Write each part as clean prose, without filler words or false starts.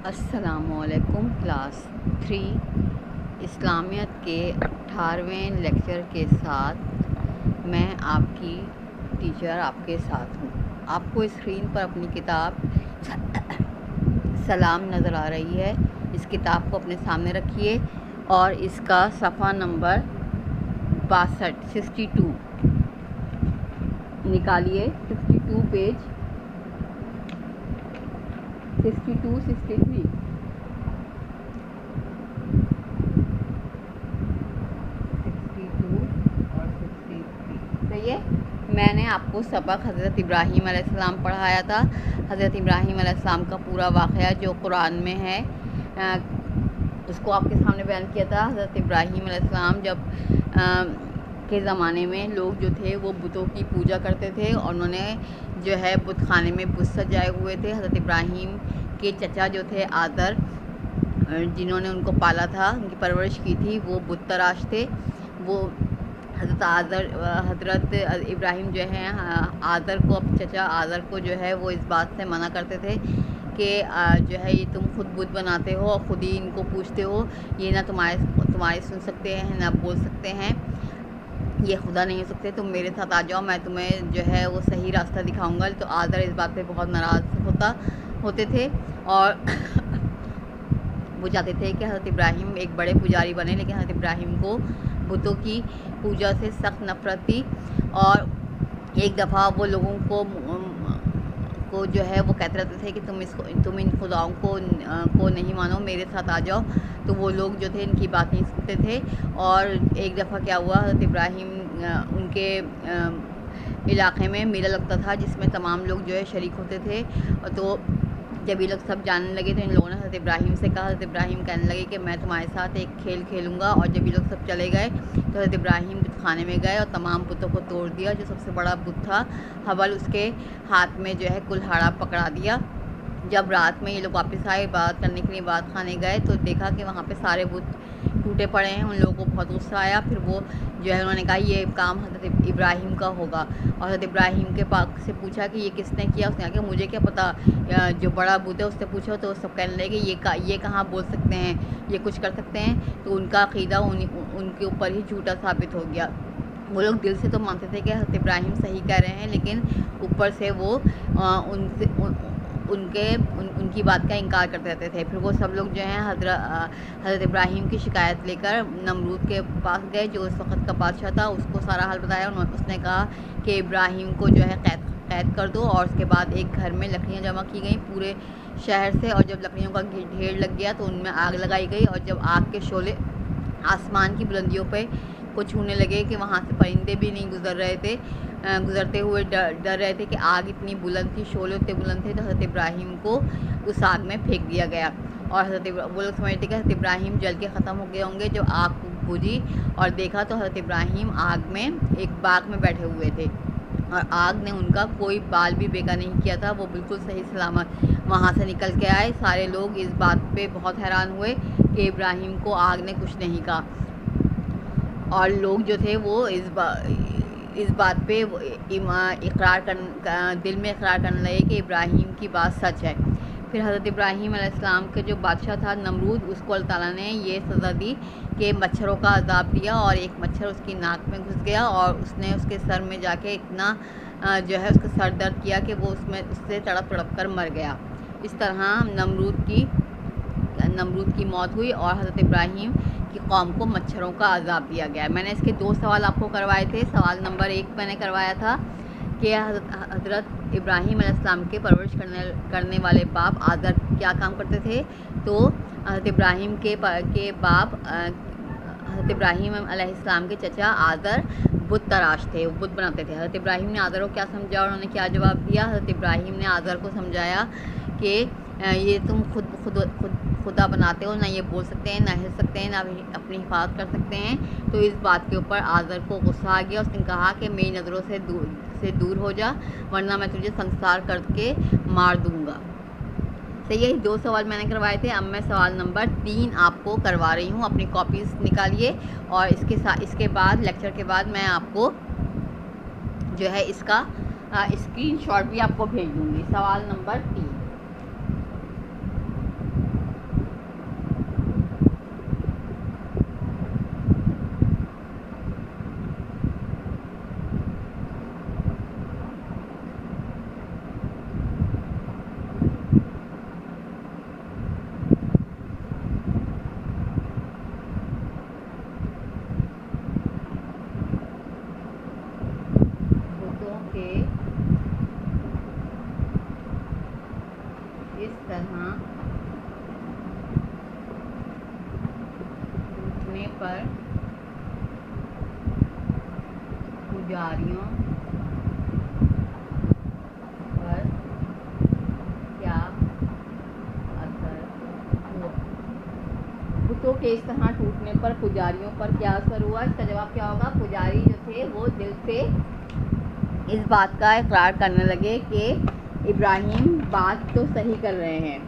अस्सलामुअलैकुम क्लास 3 इस्लामियत के 18वें लेक्चर के साथ मैं आपकी टीचर आपके साथ हूँ। आपको स्क्रीन पर अपनी किताब सलाम नज़र आ रही है। इस किताब को अपने सामने रखिए और इसका सफ़ा नंबर 62 निकालिए। 62 पेज 62, 63 और 63 सही है। मैंने आपको सबक हज़रत इब्राहीम अलैहिस्सलाम पढ़ाया था। हज़रत इब्राहीम अलैहिस्सलाम का पूरा वाक़या जो कुरान में है उसको आपके सामने बयान किया था। हज़रत इब्राहीम अलैहिस्सलाम जब के ज़माने में लोग जो थे वो बुतों की पूजा करते थे और उन्होंने जो है बुत खाने में बुत सजाए हुए थे। हज़रत इब्राहीम के चचा जो थे आदर, जिन्होंने उनको पाला था, उनकी परवरिश की थी, वो बुत तराश थे। वो हज़रत इब्राहीम जो है आदर को, चचा आदर को जो है वो इस बात से मना करते थे कि जो है ये तुम खुद बुत बनाते हो और ख़ुद ही इनको पूछते हो, ये ना तुम्हारे सुन सकते हैं ना बोल सकते हैं, ये खुदा नहीं हो सकते, तुम मेरे साथ आ जाओ, मैं तुम्हें जो है वो सही रास्ता दिखाऊंगा। तो आदर इस बात पे बहुत नाराज़ होते थे और वो चाहते थे कि हज़रत इब्राहीम एक बड़े पुजारी बने, लेकिन हज़रत इब्राहीम को बुतों की पूजा से सख्त नफ़रत थी। और एक दफ़ा वो लोगों को जो है वो कहते रहते थे कि तुम इन खुदाओं को नहीं मानो, मेरे साथ आ जाओ। तो वो लोग जो थे इनकी बात नहीं सुनते थे। और एक दफ़ा क्या हुआ, हज़रत इब्राहीम उनके इलाक़े में मेला लगता था जिसमें तमाम लोग जो है शरीक होते थे। तो जब ये लोग सब जानने लगे तो इन लोगों ने हज़रत इब्राहीम से कहा। हज़रत इब्राहीम कहने लगे कि मैं तुम्हारे साथ एक खेल खेलूँगा। और जब ये लोग सब चले गए तो हज़रत इब्राहीम बुत खाने में गए और तमाम बुतों को तोड़ दिया। जो सबसे बड़ा बुत था हबल, उसके हाथ में जो है कुल्हाड़ा पकड़ा दिया। जब रात में ये लोग वापस आए बात करने के लिए, बात खाने गए तो देखा कि वहाँ पे सारे बुत टूटे पड़े हैं। उन लोगों को बहुत गुस्सा आया। फिर वो जो है उन्होंने कहा ये काम हज़रत इब्राहीम का होगा। और हज़रत इब्राहीम के पास से पूछा कि ये किसने किया। उसने कहा कि मुझे क्या पता, जो बड़ा बुत है उससे पूछो। तो सब कहने लगे कि ये कहाँ बोल सकते हैं, ये कुछ कर सकते हैं। तो उनका अक़ीदा उनके ऊपर ही झूठा साबित हो गया। वो लोग दिल से तो मानते थे कि हज़रत इब्राहीम सही कह रहे हैं, लेकिन ऊपर से वो उनकी बात का इनकार करते रहते थे। फिर वो सब लोग जो हैं हज़रत इब्राहीम की शिकायत लेकर नमरूद के पास गए, जो उस वक़्त का बादशाह था। उसको सारा हाल बताया। उसने कहा कि इब्राहीम को जो है कैद कर दो। और उसके बाद एक घर में लकड़ियाँ जमा की गई पूरे शहर से, और जब लकड़ियों का ढेर लग गया तो उनमें आग लगाई गई। और जब आग के शोले आसमान की बुलंदियों पे को छूने लगे कि वहाँ से परिंदे भी नहीं गुज़रते हुए डर रहे थे कि आग इतनी बुलंद थी, शोले उतने बुलंद थे। तो हज़रत इब्राहीम को उस आग में फेंक दिया गया। और वो लोग समझते कि हज़रत इब्राहीम जल के ख़त्म हो गए होंगे। जब आग बुझी और देखा तो हज़रत इब्राहीम आग में एक बाग में बैठे हुए थे और आग ने उनका कोई बाल भी बेका नहीं किया था। वो बिल्कुल सही सलामत वहाँ से निकल के आए। सारे लोग इस बात पे बहुत हैरान हुए कि इब्राहीम को आग ने कुछ नहीं कहा। और लोग जो थे वो इस बात पे दिल में इकरार करने लगे कि इब्राहीम की बात सच है। फिर हज़रत इब्राहीम अलैहिस्सलाम के जो बादशाह था नमरूद, उसको अल्लाह ताला ने ये सज़ा दी कि मच्छरों का अज़ाब दिया। और एक मच्छर उसकी नाक में घुस गया और उसने उसके सर में जाके इतना जो है उसका सर दर्द किया कि वो उससे तड़प कर मर गया। इस तरह नमरूद की मौत हुई और हज़रत इब्राहीम की कौम को मच्छरों का अज़ाब दिया गया। मैंने इसके 2 सवाल आपको करवाए थे। सवाल नंबर 1 मैंने करवाया था कि हज़रत इब्राहीम अलैहिस्सलाम के परवरिश करने वाले बाप आदर क्या काम करते थे। तो हज़रत इब्राहीम के बाप हज़रत इब्राहीम अलैहिस्सलाम के चचा आदर बुत तराश थे, वो बुत बनाते थे। हज़रत इब्राहीम ने आदर को क्या समझा और उन्होंने क्या जवाब दिया। हज़रत इब्राहीम ने आदर को समझाया कि ये तुम खुदा बनाते हो, ना ये बोल सकते हैं, ना हिल सकते हैं, ना अपनी हिफाजत कर सकते हैं। तो इस बात के ऊपर आदर को गुस्सा आ गया। उसने कहा कि मेरी नज़रों से दूर हो जा, वरना मैं तुझे संसार करके मार दूँगा। तो यही 2 सवाल मैंने करवाए थे। अब मैं सवाल नंबर 3 आपको करवा रही हूँ। अपनी कॉपीज़ निकालिए और इसके बाद लेक्चर के बाद मैं आपको जो है इसका स्क्रीनशॉट भी आपको भेज दूँगी। सवाल नंबर 3 तरह टूटने पर पुजारियों पर क्या असर हुआ? बुतों के इस तरह टूटने पर पुजारियों पर क्या असर हुआ? इसका जवाब क्या होगा? पुजारी जो थे वो दिल से इस बात का इकरार करने लगे कि इब्राहिम बात तो सही कर रहे हैं।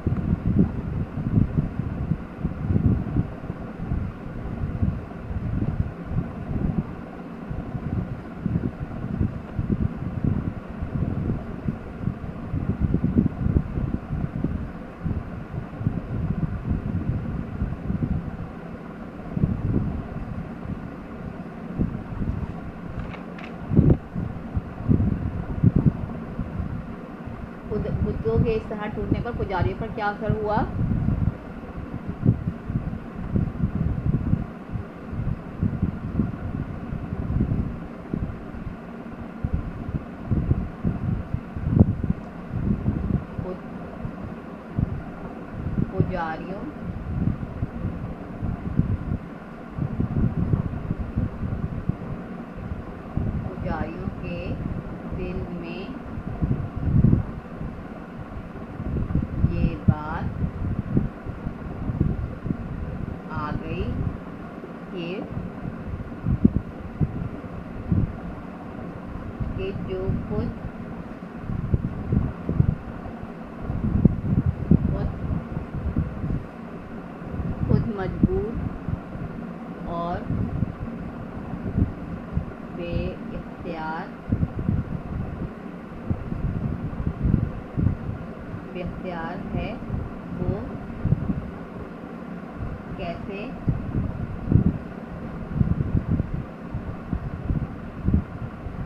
बुतों के इस तरह टूटने पर पुजारियों पर क्या असर हुआ? पुजारियों के दिल में ये बात आ गई कि जो खुद मजबूर और बेख्तियार है वो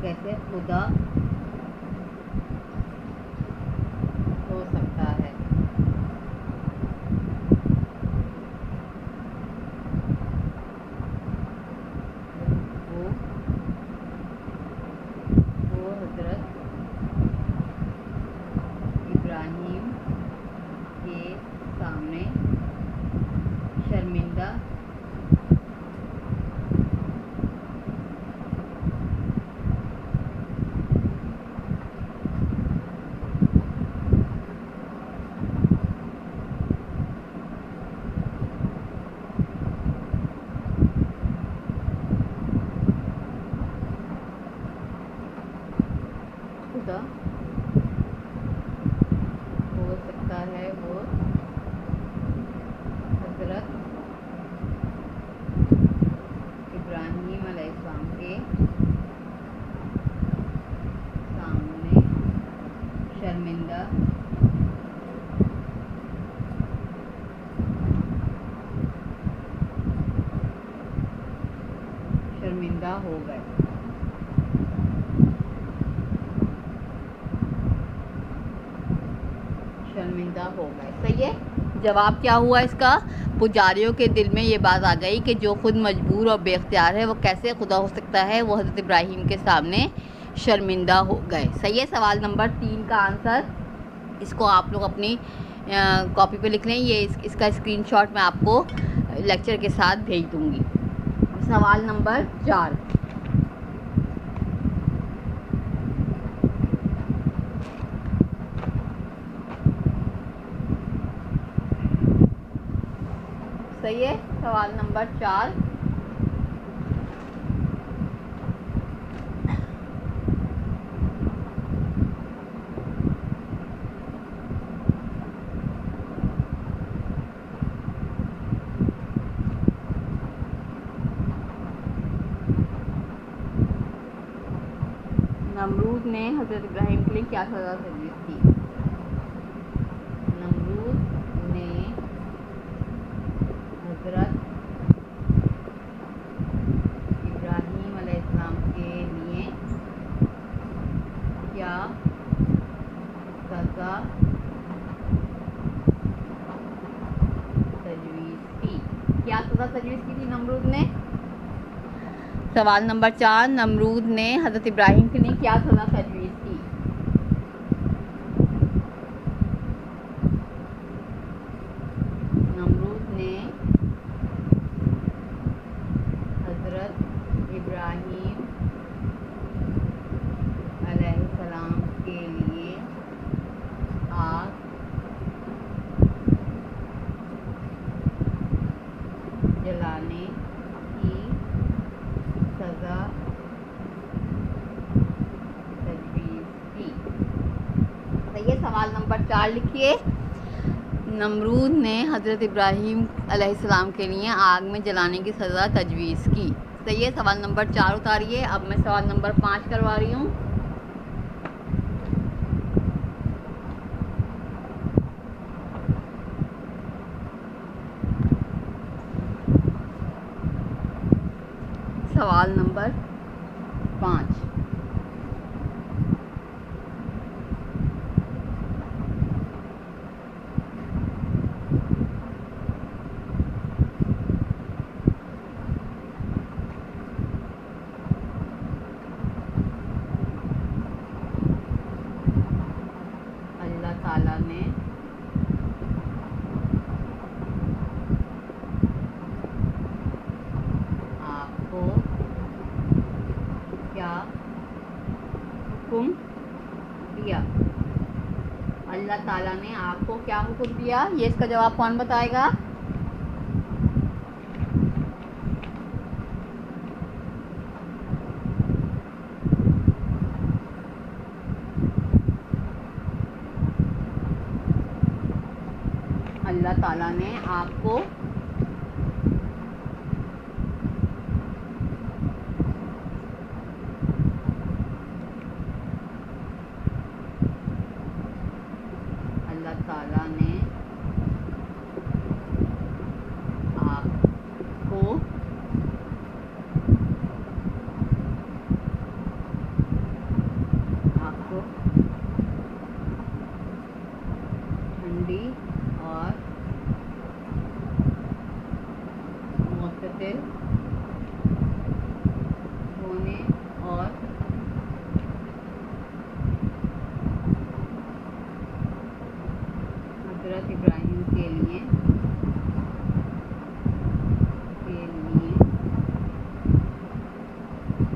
कैसे खुदा हो सकता है? वो हज़रत इब्राहिम के सामने शर्मिंदा खुदा हो सकता है वो हज़रत इब्राहिम अलैहिस्सलाम के सामने शर्मिंदा हो गए। शर्मिंदा हो गए। सही है। जवाब क्या हुआ इसका? पुजारियों के दिल में ये बात आ गई कि जो खुद मजबूर और बेख्तियार है वो कैसे खुदा हो सकता है। वो हज़रत इब्राहिम के सामने शर्मिंदा हो गए। सही है। सवाल नंबर 3 का आंसर, इसको आप लोग अपनी कॉपी पे लिख लें। ये इसका स्क्रीनशॉट मैं आपको लेक्चर के साथ भेज दूँगी। सवाल नंबर 4, सही है। सवाल नंबर 4, नमरूद ने हज़रत इब्राहिम के लिए क्या सज़ा तजवीज़ की? नमरूद ने हज़रत इब्राहिम अलैहिस्सलाम के लिए क्या सज़ा तजवीज़ की? क्या सज़ा तजवीज़ की थी नमरूद ने? सवाल नंबर 4, नमरूद ने हज़रत इब्राहिम के लिए क्या सज़ा तजवीज़ की? ने हज़रत इब्राहीम अलैहिस्सलाम के लिए आग जलाने की सज़ा तजवीज़ की। तो ये सवाल नंबर 4 लिखिए। नमरूद ने हज़रत इब्राहीम अलैहिस्सलाम के लिए आग में जलाने की सज़ा तजवीज़ की। तो ये सवाल नंबर 4 उतारिए। अब मैं सवाल नंबर 5 करवा रही हूँ। सवाल नंबर 5, अल्लाह ताला ने आपको क्या हुक्म दिया? अल्लाह ताला ने आपको क्या हुक्म दिया? ये इसका जवाब कौन बताएगा? अल्लाह ताला ने आपको ताला ने आपको ठंडी और मुतदिल होने और हज़रत इब्राहीम के लिए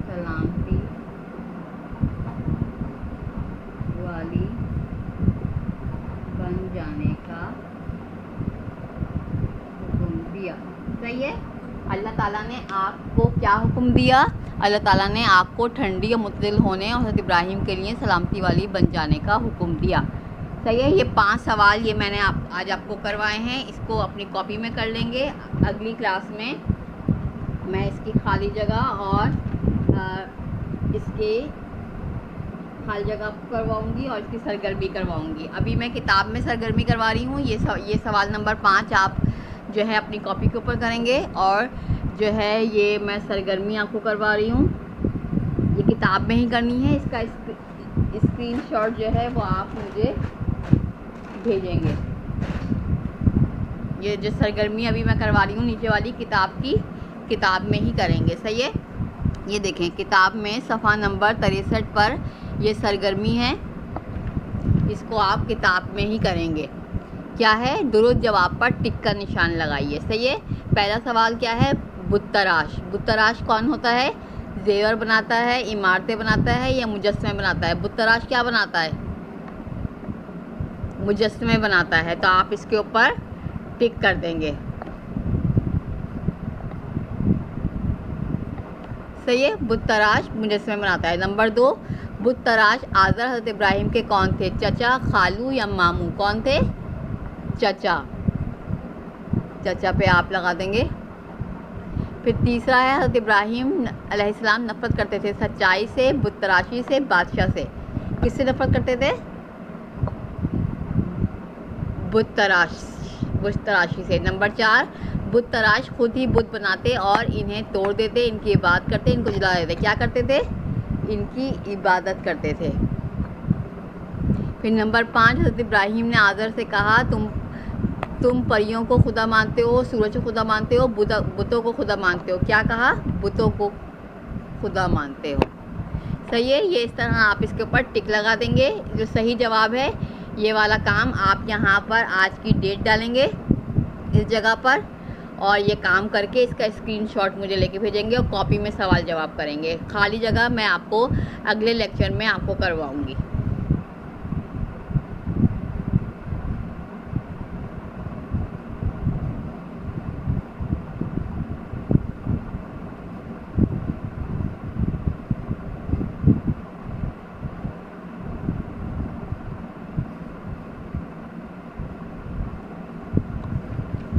सलामती वाली बन जाने का हुक्म दिया। सही है। अल्लाह ताला ने आपको क्या हुक्म दिया? अल्लाह ताला ने आपको ठंडी और मुतदिल होने और हज़रत इब्राहीम के लिए सलामती वाली बन जाने का हुक्म दिया। सही है। ये 5 सवाल ये मैंने आज आपको करवाए हैं। इसको अपनी कॉपी में कर लेंगे। अगली क्लास में मैं इसकी खाली जगह और इसके खाली जगह करवाऊंगी और इसकी सरगर्मी करवाऊंगी। अभी मैं किताब में सरगर्मी करवा रही हूँ। ये सवाल नंबर 5 आप जो है अपनी कॉपी के ऊपर करेंगे और जो है ये मैं सरगर्मी आपको करवा रही हूँ। ये किताब में ही करनी है। इसका स्क्रीनशॉट जो है वो आप मुझे भेजेंगे। ये जो सरगर्मी अभी मैं करवा रही हूँ नीचे वाली किताब में ही करेंगे। सही है। ये देखें किताब में सफ़ा नंबर 63 पर ये सरगर्मी है। इसको आप किताब में ही करेंगे। क्या है? दुरुस्त जवाब पर टिक का निशान लगाइए। सही है। पहला सवाल क्या है? बुत तराश। बुत तराश कौन होता है? जेवर बनाता है, इमारतें बनाता है या मुजस्समे बनाता है? बुत तराश क्या बनाता है? मुजस्समे बनाता है। तो आप इसके ऊपर टिक कर देंगे। सही है। बुत तराश मुजस्समे बनाता है। नंबर 2, बुत तराश आज़र हज़रत इब्राहीम के कौन थे? चचा, खालू या मामू? कौन थे? चचा। चचा पे आप लगा देंगे। फिर तीसरा है हज़रत इब्राहीम अलैहिस्सलाम नफ़रत करते थे सच्चाई से, बुत तराशी से, बादशाह से। किससे नफ़रत करते थे? बुत तराशी से। नंबर 4, बुत तराश खुद ही बुत बनाते और इन्हें तोड़ देते, इनकी इबादत करते, इनको जला देते। क्या करते थे? इनकी इबादत करते थे। फिर नंबर 5, हज़रत इब्राहीम ने आज़र से कहा तुम परियों को खुदा मानते हो, सूरज को खुदा मानते हो, बुतों को खुदा मानते हो। क्या कहा? बुतों को खुदा मानते हो। सही है। ये इस तरह आप इसके ऊपर टिक लगा देंगे। जो सही जवाब है ये वाला काम आप यहाँ पर आज की डेट डालेंगे इस जगह पर, और ये काम करके इसका स्क्रीनशॉट मुझे लेके भेजेंगे और कॉपी में सवाल जवाब करेंगे। खाली जगह मैं आपको अगले लेक्चर में आपको करवाऊँगी।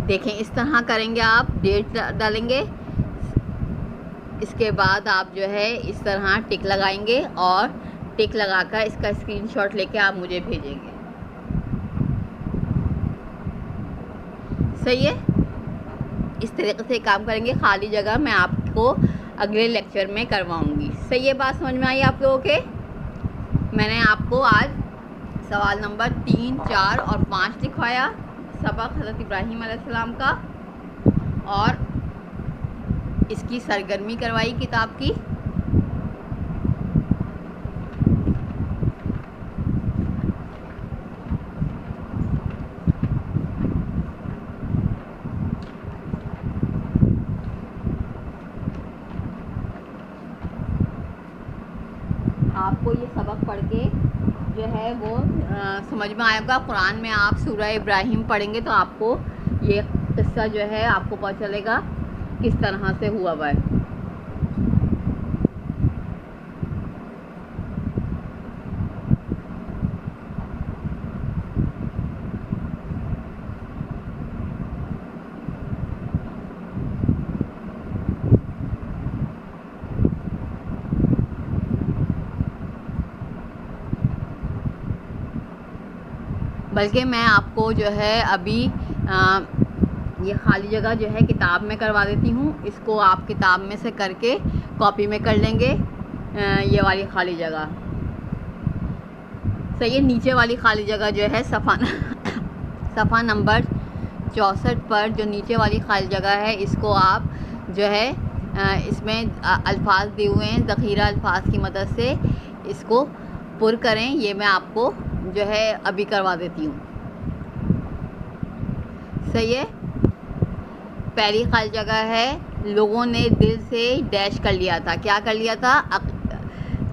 देखें, इस तरह करेंगे आप, डेट डालेंगे, इसके बाद आप जो है इस तरह टिक लगाएंगे और टिक लगाकर इसका स्क्रीनशॉट लेके आप मुझे भेजेंगे। सही है, इस तरीके से काम करेंगे। खाली जगह मैं आपको अगले लेक्चर में करवाऊंगी। सही है, बात समझ में आई आप लोगों के? मैंने आपको आज सवाल नंबर 3, 4 और 5 लिखवाया, सबक हज़रत इब्राहीम अलैहिस्सलाम का, और इसकी सरगर्मी करवाई किताब की। आपको ये सबक पढ़ के जो है वो समझ में आएगा। कुरान में आप सूरह इब्राहीम पढ़ेंगे तो आपको ये किस्सा जो है आपको पता चलेगा किस तरह से हुआ हुआ है। बल्कि मैं आपको जो है अभी ये खाली जगह जो है किताब में करवा देती हूँ। इसको आप किताब में से करके कॉपी में कर लेंगे, ये वाली खाली जगह। सही है, नीचे वाली खाली जगह जो है सफ़ा नंबर 64 पर जो नीचे वाली खाली जगह है, इसको आप जो है इसमें अल्फाज दिए हुए हैं, ज़ख़ीरा अल्फाज की मदद से इसको पुर करें। ये मैं आपको जो है अभी करवा देती हूँ। सही है, पहली खाली जगह है, लोगों ने दिल से डैश कर लिया था। क्या कर लिया था?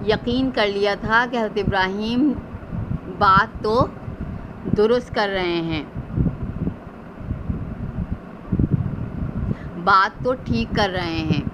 यकीन कर लिया था कि हज़रत इब्राहीम बात तो दुरुस्त कर रहे हैं, बात तो ठीक कर रहे हैं।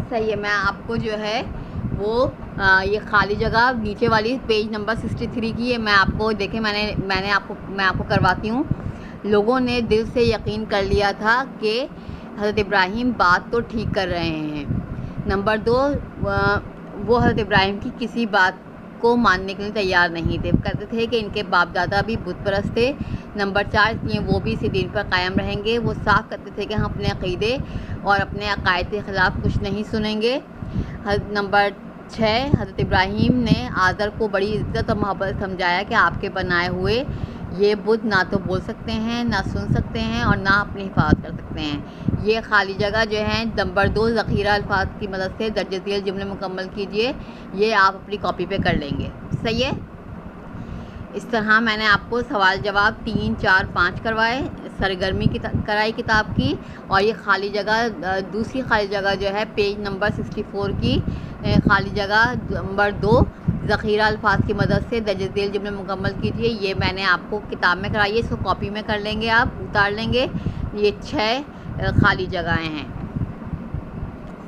सही है, मैं आपको जो है वो ये खाली जगह नीचे वाली पेज नंबर 63 की है, मैं आपको देखें, मैं आपको करवाती हूँ। लोगों ने दिल से यकीन कर लिया था कि हज़रत इब्राहीम बात तो ठीक कर रहे हैं। नंबर 2, वो हज़रत इब्राहीम की किसी बात को मानने के लिए तैयार नहीं थे, कहते थे कि इनके बाप दादा भी बुत परस्त थे। नंबर 4, इसलिए वो भी इसी दीन पर कायम रहेंगे। वो साफ कहते थे कि हम अपने अक़ीदे और अपने अक़ायद के ख़िलाफ़ कुछ नहीं सुनेंगे। नंबर 6, हज़रत इब्राहीम ने आज़र को बड़ी इज़्ज़त और मोहब्बत समझाया कि आपके बनाए हुए ये बुत ना तो बोल सकते हैं, ना सुन सकते हैं और ना अपनी हिफाजत कर सकते हैं। ये खाली जगह जो है नंबर 2, ज़ख़ीरा अल्फाज की मदद से दर्ज झेल जुमले मुकम्मल कीजिए। ये आप अपनी कॉपी पे कर लेंगे। सही है, इस तरह मैंने आपको सवाल जवाब 3, 4, 5 करवाए, सरगर्मी कराई किताब की, और ये खाली जगह दूसरी खाली जगह जो है पेज नंबर 64 की खाली जगह नंबर 2, ज़ख़ीरा अल्फाज की मदद से दर्ज झेल जुमले मुकम्मल कीजिए। ये मैंने आपको किताब में कराई है, इसको कॉपी में कर लेंगे, आप उतार लेंगे। ये 6 खाली जगहें हैं।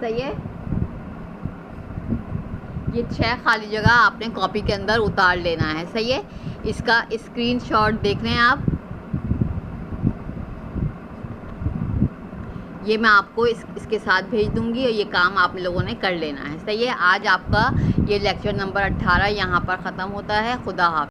सही है, ये 6 खाली जगह आपने कॉपी के अंदर उतार लेना है, सही है। इसका स्क्रीनशॉट देख रहे हैं आप, ये मैं आपको इसके साथ भेज दूंगी और ये काम आप लोगों ने कर लेना है, सही है। आज आपका ये लेक्चर नंबर 18 यहाँ पर ख़त्म होता है। खुदा हाफ़िज़।